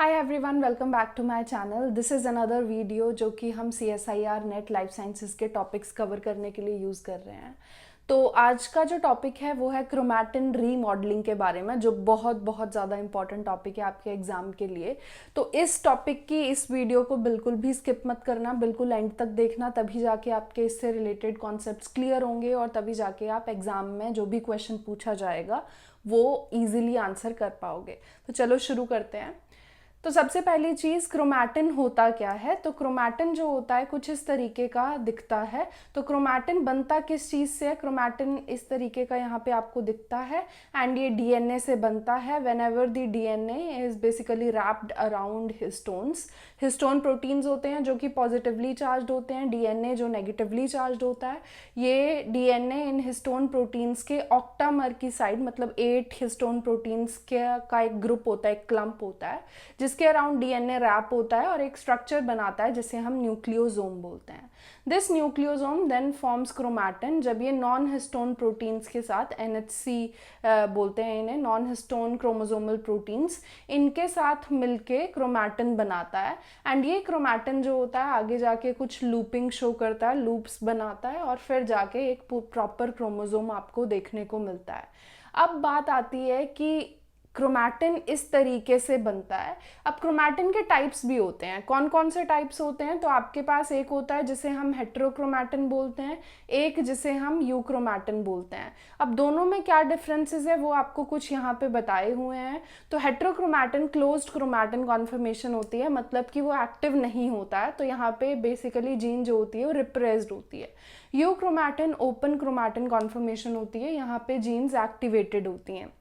Hi everyone, welcome back to my channel. This is another video जो कि हम CSIR net life sciences के topics cover करने के लिए यूज़ कर रहे हैं। तो आज का जो टॉपिक है वो है क्रोमैटिन रीमॉडलिंग के बारे में, जो बहुत बहुत ज़्यादा इंपॉर्टेंट टॉपिक है आपके एग्जाम के लिए। तो इस टॉपिक की इस वीडियो को बिल्कुल भी स्किप मत करना, बिल्कुल एंड तक देखना, तभी जाके आपके इससे रिलेटेड कॉन्सेप्ट्स क्लियर होंगे और तभी जाके आप एग्जाम में जो भी क्वेश्चन पूछा जाएगा वो ईजिली आंसर कर पाओगे। तो चलो शुरू करते हैं। तो सबसे पहली चीज़, क्रोमैटिन होता क्या है। तो क्रोमैटिन जो होता है कुछ इस तरीके का दिखता है। तो क्रोमैटिन बनता किस चीज़ से है? क्रोमैटिन इस तरीके का यहाँ पे आपको दिखता है एंड ये डीएनए से बनता है। When ever the DNA is basically wrapped around histones. Histone proteins होते हैं जो कि पॉजिटिवली चार्ज होते हैं, डीएनए जो नेगेटिवली चार्ज होता है। ये डीएनए इन हिस्टोन प्रोटीन्स के ऑक्टामर की साइड, मतलब 8 हिस्टोन प्रोटीन्स का एक ग्रुप होता है, एक क्लम्प होता है जिसके अराउंड डीएनए रैप होता है और एक स्ट्रक्चर बनाता है जिसे हम न्यूक्लियोसोम बोलते हैं। This nucleosome then forms chromatin. जब ये नॉन हिस्टोन प्रोटीन्स के साथ NHC बोलते हैं इन्हें, नॉन हिस्टोन क्रोमोसोमल प्रोटीन्स, इनके साथ मिलके क्रोमैटिन बनाता है। एंड ये क्रोमैटिन जो होता है आगे जाके कुछ लूपिंग शो करता है, लूप्स बनाता है और फिर जाके एक प्रॉपर क्रोमोसोम आपको देखने को मिलता है। अब बात आती है कि क्रोमैटिन इस तरीके से बनता है। अब क्रोमैटिन के टाइप्स भी होते हैं। कौन कौन से टाइप्स होते हैं? तो आपके पास एक होता है जिसे हम हेटेरोक्रोमैटिन बोलते हैं, एक जिसे हम यूक्रोमैटिन बोलते हैं। अब दोनों में क्या डिफरेंसेस है वो आपको कुछ यहाँ पे बताए हुए हैं। तो हेटेरोक्रोमैटिन क्लोज्ड क्रोमैटिन कॉन्फर्मेशन होती है, मतलब कि वो एक्टिव नहीं होता है। तो यहाँ पे बेसिकली जीन जो होती है वो रिप्रेस्ड होती है। यूक्रोमैटिन ओपन क्रोमैटिन कॉन्फर्मेशन होती है, यहाँ पे जीन्स एक्टिवेटेड होती हैं।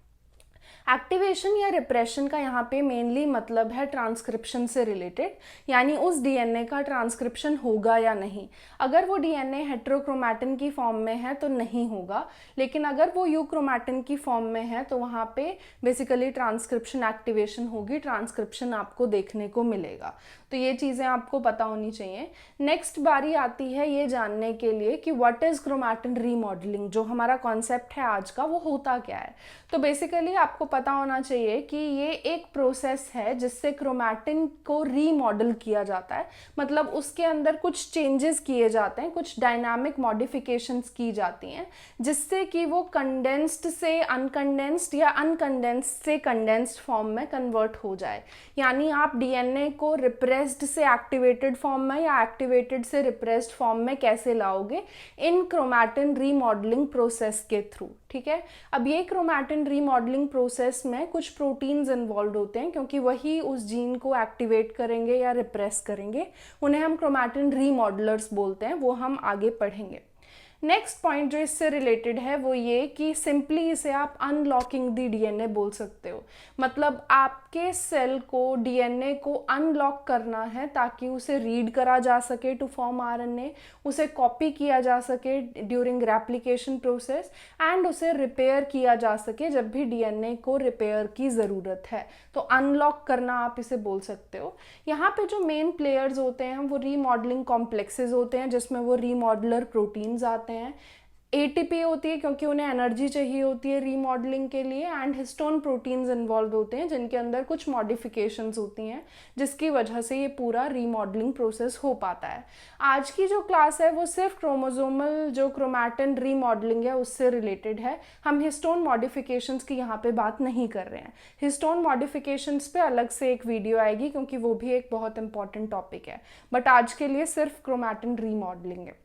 एक्टिवेशन या रिप्रेशन का यहाँ पे मेनली मतलब है ट्रांसक्रिप्शन से रिलेटेड, यानी उस डीएनए का ट्रांसक्रिप्शन होगा या नहीं। अगर वो डीएनए हेटेरोक्रोमैटिन की फॉर्म में है तो नहीं होगा, लेकिन अगर वो यूक्रोमैटिन की फॉर्म में है तो वहाँ पे बेसिकली ट्रांसक्रिप्शन एक्टिवेशन होगी, ट्रांसक्रिप्शन आपको देखने को मिलेगा। तो ये चीज़ें आपको पता होनी चाहिए। नेक्स्ट बारी आती है ये जानने के लिए कि व्हाट इज़ क्रोमैटिन रीमॉडलिंग। जो हमारा कॉन्सेप्ट है आज का वो होता क्या है। तो बेसिकली आपको पता होना चाहिए कि ये एक प्रोसेस है जिससे क्रोमैटिन को रीमॉडल किया जाता है, मतलब उसके अंदर कुछ चेंजेस किए जाते हैं, कुछ डायनामिक मॉडिफिकेशंस की जाती हैं जिससे कि वो कंडेंस्ड से अनकंडेंस्ड या अनकंडेंस्ड से कंडेंस्ड फॉर्म में कन्वर्ट हो जाए। यानी आप डीएनए को रिप्रेस्ड से एक्टिवेटेड फॉर्म में या एक्टिवेटेड से रिप्रेस्ड फॉर्म में कैसे लाओगे? इन क्रोमैटिन रीमॉडलिंग प्रोसेस के थ्रू। ठीक है। अब ये क्रोमैटिन रीमॉडलिंग प्रोसेस में कुछ प्रोटीन्स इन्वॉल्व होते हैं क्योंकि वही उस जीन को एक्टिवेट करेंगे या रिप्रेस करेंगे। उन्हें हम क्रोमैटिन रीमॉडलर्स बोलते हैं, वो हम आगे पढ़ेंगे। नेक्स्ट पॉइंट जो इससे रिलेटेड है वो ये कि सिंपली इसे आप अनलॉकिंग द डीएनए बोल सकते हो। मतलब आपके सेल को, डीएनए को अनलॉक करना है ताकि उसे रीड करा जा सके टू फॉर्म आरएनए, उसे कॉपी किया जा सके ड्यूरिंग रेप्लिकेशन प्रोसेस एंड उसे रिपेयर किया जा सके जब भी डीएनए को रिपेयर की ज़रूरत है। तो अनलॉक करना आप इसे बोल सकते हो। यहाँ पे जो मेन प्लेयर्स होते हैं वो रीमॉडलिंग कॉम्प्लेक्सेस होते हैं जिसमें वो रीमॉडलर प्रोटीन्स आते हैं। एटीपी होती है क्योंकि उन्हें एनर्जी चाहिए होती है रीमॉडलिंग के लिए, एंड हिस्टोन प्रोटीन्स इन्वॉल्व होते हैं जिनके अंदर कुछ मॉडिफिकेशंस होती हैं जिसकी वजह से ये पूरा रीमॉडलिंग प्रोसेस हो पाता है। आज की जो क्लास है वो सिर्फ क्रोमोसोमल जो क्रोमैटिन रीमॉडलिंग है उससे रिलेटेड है। हम हिस्टोन मॉडिफिकेशंस की यहाँ पे बात नहीं कर रहे हैं। हिस्टोन मॉडिफिकेशंस पे अलग से एक वीडियो आएगी क्योंकि वो भी एक बहुत इंपॉर्टेंट टॉपिक है, बट आज के लिए सिर्फ क्रोमैटिन रीमॉडलिंग है।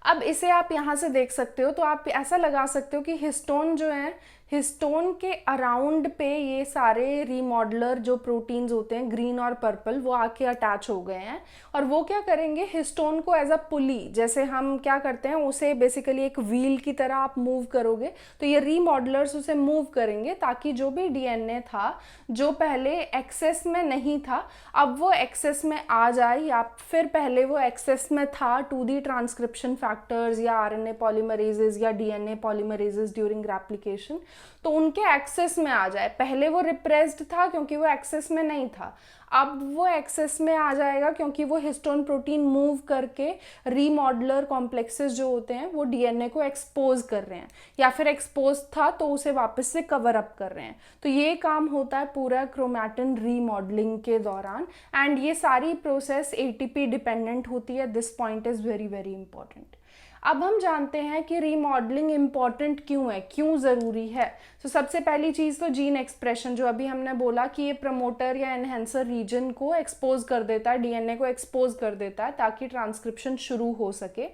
अब इसे आप यहाँ से देख सकते हो तो आप ऐसा लगा सकते हो कि हिस्टोन जो है, हिस्टोन के अराउंड पे ये सारे रीमॉडलर जो प्रोटीन्स होते हैं ग्रीन और पर्पल वो आके अटैच हो गए हैं और वो क्या करेंगे, हिस्टोन को एज अ पुली, जैसे हम क्या करते हैं उसे बेसिकली एक व्हील की तरह आप मूव करोगे तो ये रीमॉडलर्स उसे मूव करेंगे ताकि जो भी डीएनए था जो पहले एक्सेस में नहीं था अब वो एक्सेस में आ जाए, या फिर पहले वो एक्सेस में था टू दी ट्रांसक्रिप्शन फैक्टर्स या आरएनए पॉलीमरेजेस या डीएनए पॉलीमरेजेस ड्यूरिंग रेप्लिकेशन, तो उनके एक्सेस में आ जाए। पहले वो रिप्रेस्ड था क्योंकि वो एक्सेस में नहीं था, अब वो एक्सेस में आ जाएगा क्योंकि वो हिस्टोन प्रोटीन मूव करके रीमॉडलर कॉम्प्लेक्सेस जो होते हैं वो डीएनए को एक्सपोज कर रहे हैं, या फिर एक्सपोज था तो उसे वापस से कवर अप कर रहे हैं। तो ये काम होता है पूरा क्रोमैटिन रीमॉडलिंग के दौरान, एंड ये सारी प्रोसेस एटीपी डिपेंडेंट होती है। This point is very very important. अब हम जानते हैं कि रीमॉडलिंग इम्पॉर्टेंट क्यों है, क्यों ज़रूरी है। तो सबसे पहली चीज़ तो जीन एक्सप्रेशन, जो अभी हमने बोला कि ये प्रमोटर या एनहेंसर रीजन को एक्सपोज कर देता है, डीएनए को एक्सपोज कर देता है ताकि ट्रांसक्रिप्शन शुरू हो सके।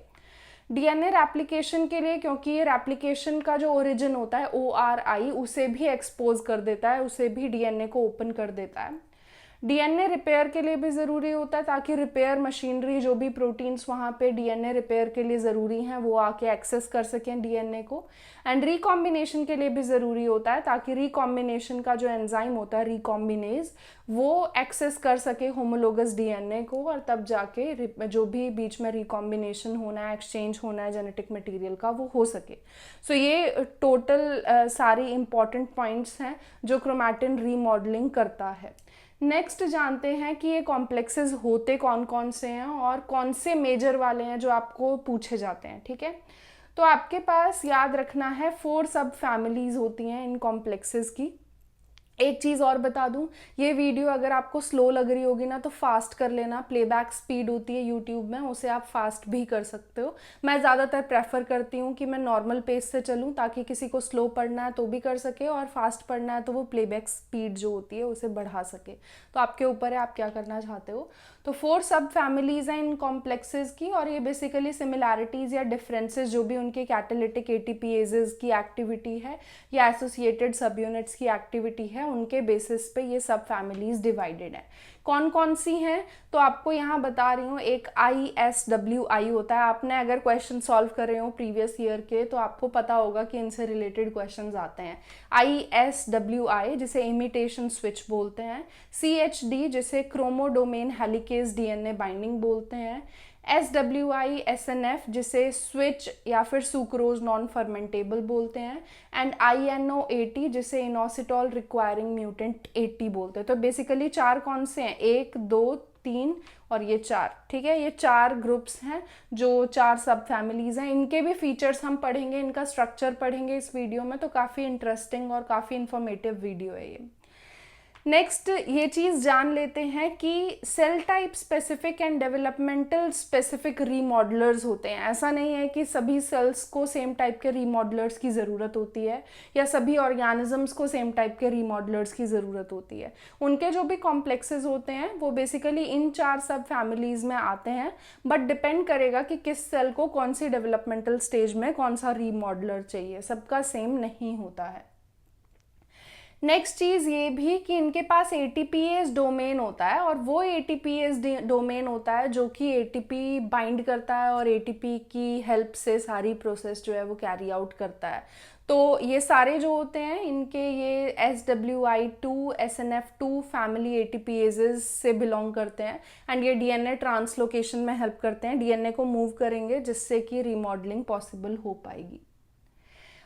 डीएनए रेप्लिकेशन के लिए, क्योंकि ये रेप्लिकेशन का जो ओरिजिन होता है ORI, उसे भी एक्सपोज कर देता है, उसे भी डीएनए को ओपन कर देता है। डीएनए रिपेयर के लिए भी ज़रूरी होता है ताकि रिपेयर मशीनरी, जो भी प्रोटीन्स वहाँ पे डीएनए रिपेयर के लिए ज़रूरी हैं, वो आके एक्सेस कर सकें डीएनए को। एंड रिकॉम्बिनेशन के लिए भी ज़रूरी होता है ताकि रिकॉम्बिनेशन का जो एंजाइम होता है रिकॉम्बिनेज, वो एक्सेस कर सके होमोलोगस डीएनए को, और तब जाके जो भी बीच में रिकॉम्बिनेशन होना है, एक्सचेंज होना है जेनेटिक मटेरियल का, वो हो सके। सो ये टोटल सारी इंपॉर्टेंट पॉइंट्स हैं जो क्रोमैटिन रीमॉडलिंग करता है। नेक्स्ट जानते हैं कि ये कॉम्प्लेक्सेस होते कौन कौन से हैं और कौन से मेजर वाले हैं जो आपको पूछे जाते हैं, ठीक है। तो आपके पास याद रखना है 4 सब फैमिलीज होती हैं इन कॉम्प्लेक्सेस की। एक चीज़ और बता दूं, ये वीडियो अगर आपको स्लो लग रही होगी ना तो फास्ट कर लेना। प्लेबैक स्पीड होती है यूट्यूब में, उसे आप फास्ट भी कर सकते हो। मैं ज़्यादातर प्रेफर करती हूँ कि मैं नॉर्मल पेस से चलूँ ताकि किसी को स्लो पढ़ना है तो भी कर सके, और फास्ट पढ़ना है तो वो प्लेबैक स्पीड जो होती है उसे बढ़ा सके। तो आपके ऊपर है आप क्या करना चाहते हो। तो 4 सब फैमिलीज़ हैं इन कॉम्प्लेक्सेस की, और ये बेसिकली सिमिलैरिटीज़ या डिफरेंसेस जो भी उनके कैटालिटिक एटीपीएजेस की एक्टिविटी है या एसोसिएटेड सब यूनिट्स की एक्टिविटी है, उनके बेसिस पे ये सब फैमिलीज डिवाइडेड है। कौन कौन सी हैं तो आपको यहाँ बता रही हूँ। एक ISWI होता है, आपने अगर क्वेश्चन सॉल्व कर रहे हो प्रीवियस ईयर के तो आपको पता होगा कि इनसे रिलेटेड क्वेश्चंस आते हैं। ISWI जिसे इमिटेशन स्विच बोलते हैं, CHD जिसे क्रोमोडोमेन हेलिकेज डीएनए बाइंडिंग बोलते हैं, SWI SNF जिसे स्विच या फिर सुक्रोज नॉन फर्मेंटेबल बोलते हैं, एंड INO80 जिसे इनोसिटॉल रिक्वायरिंग म्यूटेंट 80 बोलते हैं। तो बेसिकली 4 कौन से हैं, 1 2 3 और ये 4, ठीक है। ये 4 ग्रुप्स हैं जो 4 सब फैमिलीज हैं। इनके भी फीचर्स हम पढ़ेंगे, इनका स्ट्रक्चर पढ़ेंगे इस वीडियो में। तो काफ़ी इंटरेस्टिंग और काफ़ी इंफॉर्मेटिव वीडियो है ये। नेक्स्ट ये चीज़ जान लेते हैं कि cell type specific and developmental specific remodellers होते हैं। ऐसा नहीं है कि सभी सेल्स को सेम टाइप के रीमॉडलर्स की ज़रूरत होती है या सभी ऑर्गेनिजम्स को सेम टाइप के रीमॉडलर्स की ज़रूरत होती है। उनके जो भी कॉम्प्लेक्सेस होते हैं वो बेसिकली इन 4 सब फैमिलीज़ में आते हैं, बट डिपेंड करेगा कि किस सेल को कौन सी डेवलपमेंटल स्टेज में कौन सा रीमॉडलर चाहिए, सबका सेम नहीं होता है। नेक्स्ट चीज़ ये भी कि इनके पास ATPase डोमेन होता है, और वो ATPase डोमेन होता है जो कि ATP बाइंड करता है और ATP की हेल्प से सारी प्रोसेस जो है वो कैरी आउट करता है। तो ये सारे जो होते हैं इनके ये SWI2 SNF2 फैमिली ATPases से बिलोंग करते हैं, एंड ये DNA ट्रांसलोकेशन में हेल्प करते हैं, DNA को मूव करेंगे जिससे कि रीमॉडलिंग पॉसिबल हो पाएगी।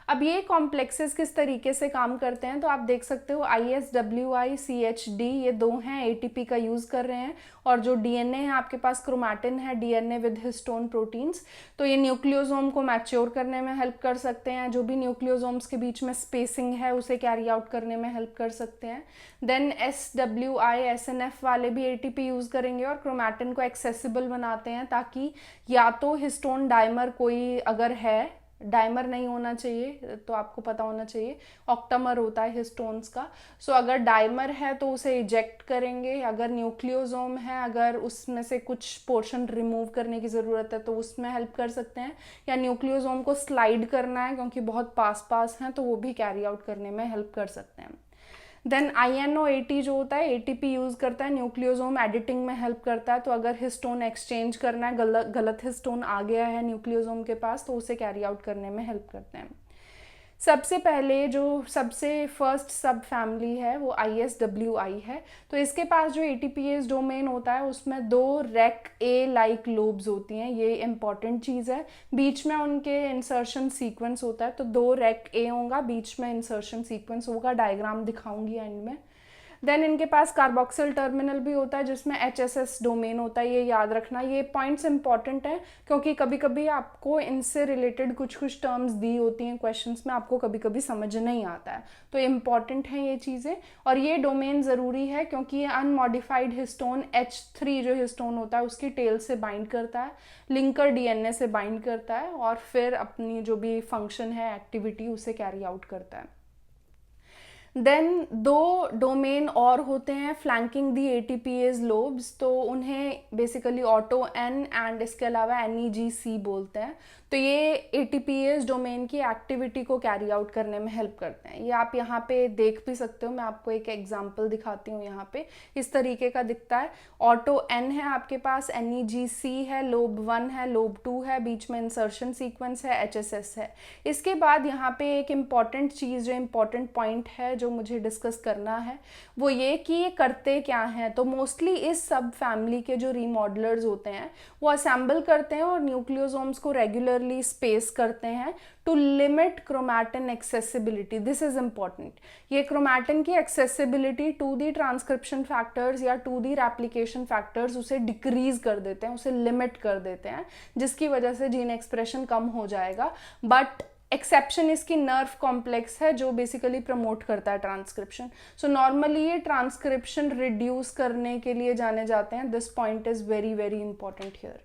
अब ये कॉम्प्लेक्सेस किस तरीके से काम करते हैं तो आप देख सकते हो ISWI CHD ये 2 हैं, ATP का यूज़ कर रहे हैं, और जो DNA है आपके पास क्रोमैटिन है, DNA विद हिस्टोन प्रोटीन्स, तो ये न्यूक्लियोसोम को मैच्योर करने में हेल्प कर सकते हैं। जो भी न्यूक्लियोसोम्स के बीच में स्पेसिंग है उसे कैरी आउट करने में हेल्प कर सकते हैं। देन SWI SNF वाले भी ATP यूज़ करेंगे और क्रोमैटिन को एक्सेसिबल बनाते हैं, ताकि या तो हिस्टोन डाइमर कोई अगर है, डाइमर नहीं होना चाहिए तो आपको पता होना चाहिए ऑक्टामर होता है हिस्टोन्स का। सो अगर डाइमर है तो उसे इजेक्ट करेंगे, अगर न्यूक्लियोसोम है अगर उसमें से कुछ पोर्शन रिमूव करने की ज़रूरत है तो उसमें हेल्प कर सकते हैं, या न्यूक्लियोसोम को स्लाइड करना है क्योंकि बहुत पास हैं तो वो भी कैरी आउट करने में हेल्प कर सकते हैं। देन INO80 जो होता है ATP यूज़ करता है, न्यूक्लियोसोम एडिटिंग में हेल्प करता है। तो अगर हिस्टोन एक्सचेंज करना है, गलत हिस्टोन आ गया है न्यूक्लियोसोम के पास तो उसे कैरी आउट करने में हेल्प करते हैं। सबसे पहले जो सबसे फर्स्ट सब फैमिली है वो ISWI है। तो इसके पास जो ATPase डोमेन होता है उसमें 2 रेक ए लाइक लोब्स होती हैं, ये इंपॉर्टेंट चीज़ है। बीच में उनके इंसर्शन सीक्वेंस होता है, तो 2 रेक ए होगा, बीच में इंसर्शन सीक्वेंस होगा, डायग्राम दिखाऊंगी एंड में। देन इनके पास कार्बोक्सिल टर्मिनल भी होता है जिसमें HSS डोमेन होता है, ये याद रखना। ये पॉइंट्स इंपॉर्टेंट हैं क्योंकि कभी कभी आपको इनसे रिलेटेड कुछ टर्म्स दी होती हैं क्वेश्चंस में, आपको कभी कभी समझ नहीं आता है, तो इम्पॉर्टेंट हैं ये चीज़ें। और ये डोमेन ज़रूरी है क्योंकि ये अनमॉडिफाइड हिस्टोन H3 जो हिस्टोन होता है उसकी टेल से बाइंड करता है, लिंकर DNA से बाइंड करता है और फिर अपनी जो भी फंक्शन है, एक्टिविटी, उसे कैरी आउट करता है। देन 2 डोमेन और होते हैं फ्लैंकिंग दी ATPase लोब्स, तो उन्हें बेसिकली ऑटो N एंड इसके अलावा NEGC बोलते हैं। तो ये ATPase डोमेन की एक्टिविटी को कैरी आउट करने में हेल्प करते हैं। ये आप यहाँ पे देख भी सकते हो, मैं आपको एक एग्जांपल दिखाती हूँ। यहाँ पे इस तरीके का दिखता है, ऑटो N है आपके पास, NEGC है, लोब 1 है, लोब 2 है, बीच में इंसर्शन सीक्वेंस है, HSS है। इसके बाद यहाँ पे एक इम्पॉर्टेंट चीज़, जो इम्पॉर्टेंट पॉइंट है जो मुझे डिस्कस करना है, वो ये कि ये करते क्या हैं। तो मोस्टली इस सब फैमिली के जो रीमॉडलर्स होते हैं वो असेंबल करते हैं और न्यूक्लियोसोम्स को रेगुलरली स्पेस करते हैं to limit chromatin accessibility. This is important. ये क्रोमैटिन की accessibility to the transcription factors या टू दी रेप्लिकेशन फैक्टर्स उसे डिक्रीज कर देते हैं, उसे लिमिट कर देते हैं, जिसकी वजह से जीन एक्सप्रेशन कम हो जाएगा। बट एक्सेप्शन इसकी नर्व कॉम्प्लेक्स है जो बेसिकली प्रमोट करता है ट्रांसक्रिप्शन। सो नॉर्मली ये ट्रांसक्रिप्शन रिड्यूस करने के लिए जाने जाते हैं। This point is very very important here.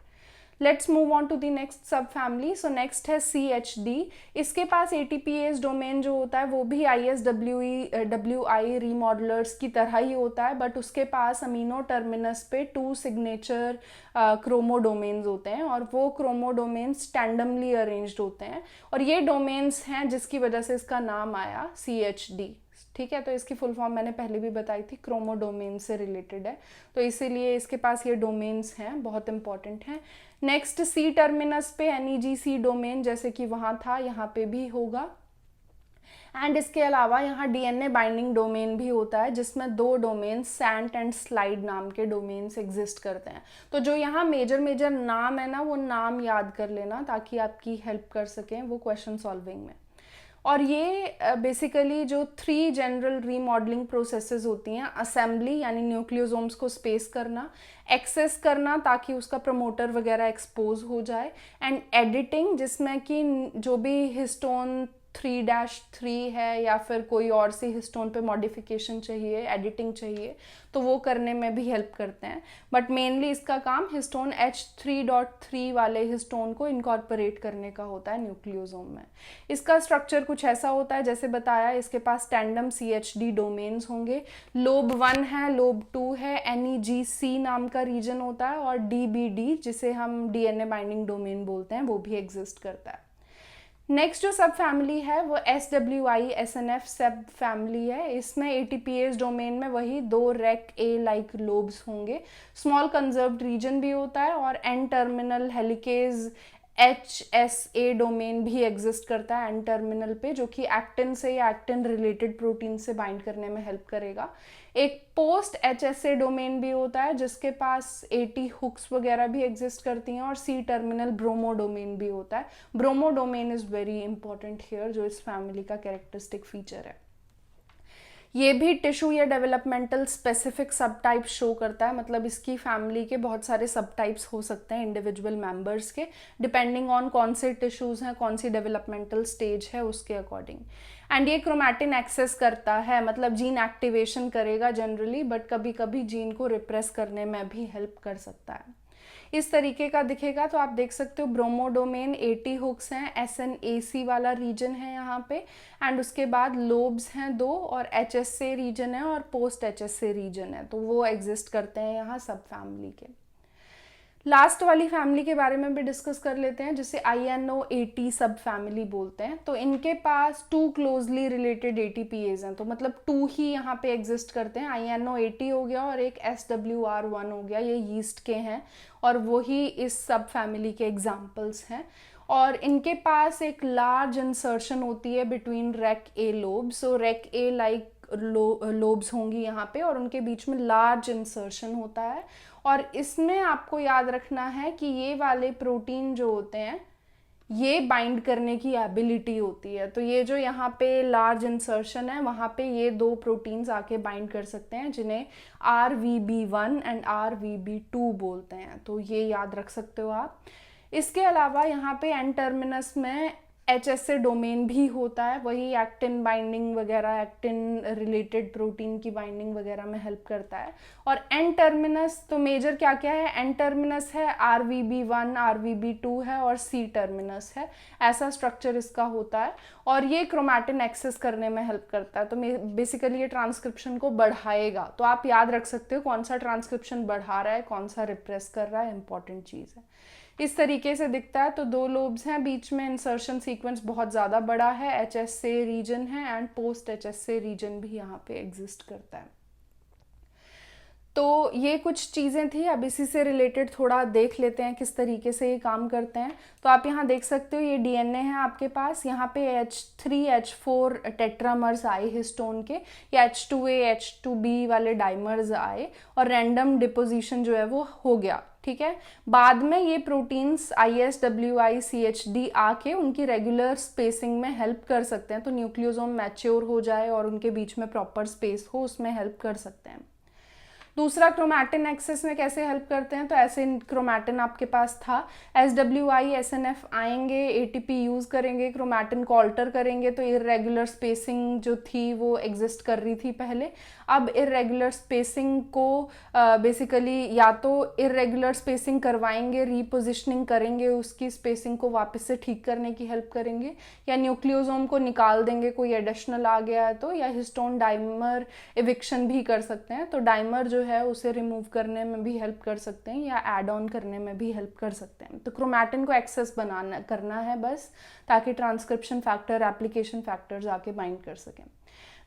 Let's move on to the next sub family. So next है CHD। इसके पास ATPase डोमेन जो होता है वो भी ISWI रीमॉडलर्स की तरह ही होता है, बट उसके पास अमीनो टर्मिनस पे 2 सिग्नेचर क्रोमोडोमेन्स होते हैं और वो क्रोमोडोमेन्स टैंडमली अरेंज्ड होते हैं, और ये डोमेन्स हैं जिसकी वजह से इसका नाम आया CHD। ठीक है, तो इसकी फुल फॉर्म मैंने पहले भी बताई थी, क्रोमोडोमेन से रिलेटेड है, तो इसीलिए इसके पास ये डोमेन्स हैं, बहुत इंपॉर्टेंट हैं। नेक्स्ट C टर्मिनस पे NEGC डोमेन, जैसे कि वहाँ था यहाँ पे भी होगा। एंड इसके अलावा यहाँ DNA बाइंडिंग डोमेन भी होता है जिसमें 2 डोमेन सैंट एंड स्लाइड नाम के डोमेन्स एग्जिस्ट करते हैं। तो जो यहाँ मेजर नाम है ना, वो नाम याद कर लेना ताकि आपकी हेल्प कर सकें वो क्वेश्चन सॉल्विंग में। और ये बेसिकली जो 3 जनरल रीमॉडलिंग प्रोसेसेस होती हैं, असेंबली यानी न्यूक्लियोसोम्स को स्पेस करना, एक्सेस करना ताकि उसका प्रमोटर वगैरह एक्सपोज हो जाए, एंड एडिटिंग जिसमें कि जो भी हिस्टोन 3-3 है या फिर कोई और सी हिस्टोन पे मॉडिफिकेशन चाहिए, एडिटिंग चाहिए, तो वो करने में भी हेल्प करते हैं। बट मेनली इसका काम हिस्टोन H3.3 वाले हिस्टोन को इनकॉर्पोरेट करने का होता है न्यूक्लियोसोम में। इसका स्ट्रक्चर कुछ ऐसा होता है, जैसे बताया, इसके पास टैंडम CHD डोमेन्स होंगे। लोब 1 है, लोब 2 है, NEGC नाम का रीजन होता है, और DBD जिसे हम DNA बाइंडिंग डोमेन बोलते हैं वो भी एग्जिस्ट करता है। नेक्स्ट जो सब फैमिली है वो SWI SNF सब फैमिली है। इसमें ATPase डोमेन में वही 2 रेक ए लाइक लोब्स होंगे, स्मॉल कंजर्व्ड रीजन भी होता है, और N terminal helicase HSA domain भी एग्जिस्ट करता है एन टर्मिनल पे, जो कि एक्टिन से या एक्टिन रिलेटेड प्रोटीन से बाइंड करने में हेल्प करेगा। एक पोस्ट HSA डोमेन भी होता है जिसके पास 80 हुक्स वगैरह भी एग्जिस्ट करती हैं, और C टर्मिनल ब्रोमो डोमेन भी होता है। Bromo domain is very important here, जो इस फैमिली का कैरेक्टरिस्टिक फीचर है। ये भी टिश्यू या डेवलपमेंटल स्पेसिफिक सब टाइप शो करता है, मतलब इसकी फैमिली के बहुत सारे सब टाइप्स हो सकते हैं इंडिविजुअल मेंबर्स के, डिपेंडिंग ऑन कौन से टिश्यूज़ हैं, कौन सी डेवलपमेंटल स्टेज है उसके अकॉर्डिंग। एंड ये क्रोमैटिन एक्सेस करता है, मतलब जीन एक्टिवेशन करेगा जनरली, बट कभी कभी जीन को रिप्रेस करने में भी हेल्प कर सकता है। इस तरीके का दिखेगा, तो आप देख सकते हो ब्रोमो डोमेन 80 हुक्स हैं, SNAC वाला रीजन है यहाँ पे, एंड उसके बाद लोब्स हैं 2, और HSA रीजन है और पोस्ट HSA रीजन है, तो वो एग्जिस्ट करते हैं यहाँ सब फैमिली के। लास्ट वाली फैमिली के बारे में भी डिस्कस कर लेते हैं, जिसे INO80 सब फैमिली बोलते हैं। तो इनके पास 2 क्लोजली रिलेटेड ATPase हैं, तो मतलब 2 ही यहाँ पे एग्जिस्ट करते हैं। INO80 हो गया और एक SWR1 हो गया, ये यीस्ट के हैं और वही इस सब फैमिली के एग्जाम्पल्स हैं। और इनके पास एक लार्ज इंसर्शन होती है बिटवीन रेक ए लोब्स। सो रेक ए लाइक लोब्स होंगी यहाँ पे और उनके बीच में लार्ज इंसर्शन होता है। और इसमें आपको याद रखना है कि ये वाले प्रोटीन जो होते हैं ये बाइंड करने की एबिलिटी होती है। तो ये जो यहाँ पे लार्ज इंसर्शन है वहाँ पे ये दो प्रोटीन्स आके बाइंड कर सकते हैं जिन्हें RVB1 एंड RVB2 बोलते हैं। तो ये याद रख सकते हो आप। इसके अलावा यहाँ पे एन टर्मिनस में HSA डोमेन भी होता है, वही एक्टिन बाइंडिंग वगैरह, एक्टिन रिलेटेड प्रोटीन की बाइंडिंग वगैरह में हेल्प करता है। और एन टर्मिनस तो मेजर क्या क्या है, एन टर्मिनस है, RVB1 RVB2 है और C टर्मिनस है। ऐसा स्ट्रक्चर इसका होता है और ये क्रोमैटिन एक्सेस करने में हेल्प करता है। तो बेसिकली ये ट्रांसक्रिप्शन को बढ़ाएगा। तो आप याद रख सकते हो कौन सा ट्रांसक्रिप्शन बढ़ा रहा है, कौन सा रिप्रेस कर रहा है, इंपॉर्टेंट चीज़ है। इस तरीके से दिखता है। तो दो लोब्स हैं, बीच में इंसर्शन सीक्वेंस बहुत ज़्यादा बड़ा है, HSA रीजन है एंड पोस्ट HSA रीजन भी यहाँ पे एग्जिस्ट करता है। तो ये कुछ चीज़ें थी। अब इसी से रिलेटेड थोड़ा देख लेते हैं किस तरीके से ये काम करते हैं। तो आप यहाँ देख सकते हो ये DNA है आपके पास, यहाँ पे H3H4 टेट्रामर्स आए हिस्टोन के, या H2A H2B वाले डाइमर्स आए और रैंडम डिपोजिशन जो है वो हो गया। ठीक है, बाद में ये प्रोटीन्स ISWI-CHD आके उनकी रेगुलर स्पेसिंग में हेल्प कर सकते हैं। तो न्यूक्लियोसोम मैच्योर हो जाए और उनके बीच में प्रॉपर स्पेस हो, उसमें हेल्प कर सकते हैं। दूसरा, क्रोमैटिन एक्सेस में कैसे हेल्प करते हैं। तो ऐसे क्रोमैटिन आपके पास था, SWI SNF आएंगे, ATP यूज़ करेंगे, क्रोमैटिन को ऑल्टर करेंगे। तो इरेगुलर स्पेसिंग जो थी वो एग्जिस्ट कर रही थी पहले। अब इरेगुलर स्पेसिंग को बेसिकली या तो इरेगुलर स्पेसिंग करवाएंगे, रीपोजिशनिंग करेंगे, उसकी स्पेसिंग को वापस से ठीक करने की हेल्प करेंगे, या न्यूक्लियोसोम को निकाल देंगे, कोई एडिशनल आ गया है तो, या हिस्टोन डाइमर इविक्शन भी कर सकते हैं। तो डाइमर जो है उसे रिमूव करने में भी हेल्प कर सकते हैं या ऐड ऑन करने में भी हेल्प कर सकते हैं। तो क्रोमैटिन को एक्सेस करना है बस, ताकि ट्रांसक्रिप्शन फैक्टर, एप्लीकेशन फैक्टर्स आके बाइंड कर सकें।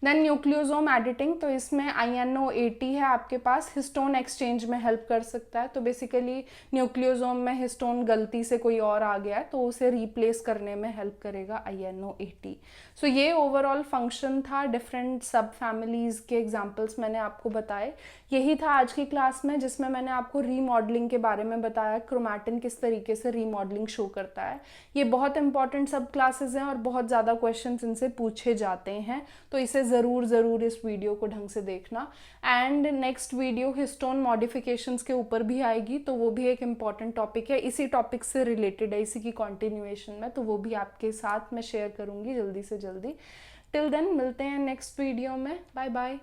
देन न्यूक्लियोसोम एडिटिंग, तो इसमें INO80 है आपके पास, हिस्टोन एक्सचेंज में हेल्प कर सकता है। तो बेसिकली न्यूक्लियोसोम में हिस्टोन गलती से कोई और आ गया है तो उसे रिप्लेस करने में हेल्प करेगा INO80। सो ये ओवरऑल फंक्शन था। डिफरेंट सब फैमिलीज़ के एग्जाम्पल्स मैंने आपको बताए। यही था आज की क्लास में, जिसमें मैंने आपको रीमॉडलिंग के बारे में बताया, क्रोमैटिन किस तरीके से रीमॉडलिंग शो करता है। ये बहुत इंपॉर्टेंट सब क्लासेस हैं और बहुत ज़्यादा क्वेश्चंस इनसे पूछे जाते हैं। तो इसे ज़रूर इस वीडियो को ढंग से देखना। And next video histone modifications के ऊपर भी आएगी, तो वो भी एक इम्पॉर्टेंट टॉपिक है, इसी टॉपिक से रिलेटेड है, इसी की कॉन्टिन्यूएशन में। तो वो भी आपके साथ मैं शेयर करूँगी जल्दी से जल्दी। टिल देन मिलते हैं नेक्स्ट वीडियो में। Bye bye.